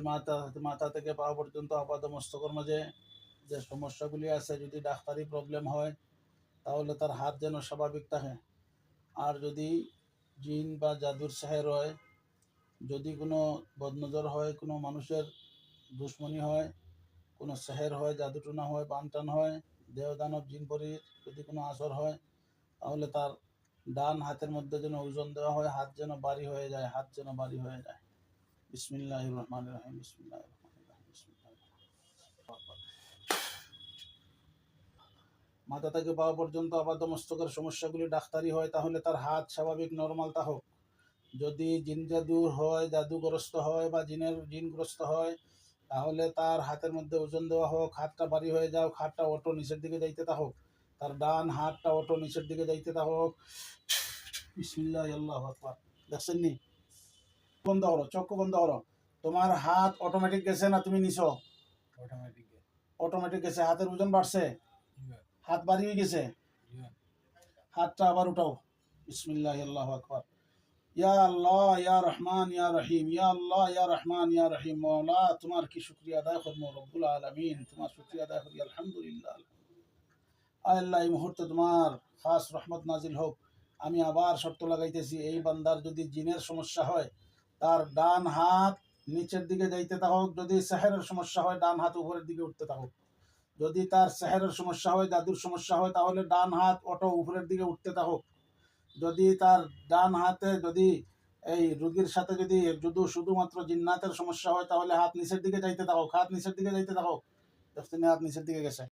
মাথা মাথা থেকে পা পর্যন্ত আপাত মস্তকের মাঝে যে সমস্যাগুলি আছে, যদি ডাক্তারি প্রবলেম হয় তাহলে তার হাত যেন স্বাভাবিক থাকে। আর যদি জিন বা জাদুর সেহের হয়, যদি কোনো বদনজর হয়, কোনো মানুষের দুশ্মনী হয়, কোনো সেহের হয়, জাদুটনা হয়, বানটান হয়, দেহদানব জিনপরির যদি কোনো আসর হয়, তাহলে তার ডান হাতের মধ্যে যেন ওজন দেওয়া হয়, হাত যেন বাড়ি হয়ে যায়, হাত যেন বাড়ি হয়ে যায়। বিসমিল্লাহির রহমানির রহিম। বিসমিল্লাহির রহমানির রহিম। বিসমিল্লাহির মাথা থেকে পা পর্যন্ত আপাত মস্তকের সমস্যাগুলি ডাক্তারি হয়, তাহলে তার হাত স্বাভাবিক নর্মাল তা হোক। যদি জিন জাদুর হয়, জাদুগ্রস্ত হয় বা জিনগ্রস্ত হয়, তাহলে তার হাতের মধ্যে ওজন দেওয়া হোক, হাতটা ভারী হয়ে যাও, হাতটা অটো নিচের দিকে যাইতে তা হোক, তার ডান হাতটা অটো নিচের দিকে যাইতে তা হোক। বিসমিল্লাহ, আল্লাহু আকবার। দেখছেন নি? বন্ধ করো, চক্ষু বন্ধ করো। তোমার হাত অটোমেটিক গেছে না তুমি নিছো? অটোমেটিক গেছে। হাতের ওজন বাড়ছে, হাত ভারী হয়ে গেছে। হাতটা আবার উঠাও। বিসমিল্লাহ, আল্লাহু আকবার। ইয়া আল্লাহ, ইয়া রহমান, ইয়া রহিম। ইয়া আল্লাহ, ইয়া রহমান, ইয়া রহিম। মওলা, তোমার কি শুকরিয়া আদায় করবো রব্বুল আলামিন, তোমার শুকরিয়া আদায় করি। আলহামদুলিল্লাহ। আল্লাহ, এই মুহূর্তে তোমার খাস রহমত নাজিল হোক। আমি আবার শর্ত লাগাইতেছি, এই বান্দার যদি জিনের সমস্যা হয়, তার ডান হাত নিচের দিকে যাইতে থাকুক। যদি সেহেরের সমস্যা হয়, ডান হাত উপরের দিকে উঠতে থাকুক। যদি তার সেহেরের সমস্যা হয়, জাদুর সমস্যা হয়, তাহলে ডান হাত অটো উপরের দিকে উঠতে থাকুক। যদি তার ডান হাতে যদি এই রোগীর সাথে যদি শুধুমাত্র জিন্নাতের সমস্যা হয়, তাহলে হাত নিচের দিকে যাইতে থাকুক, হাত নিচের দিকে যাইতে থাকুক। দেখছেন, হাত নিচের দিকে গেছে।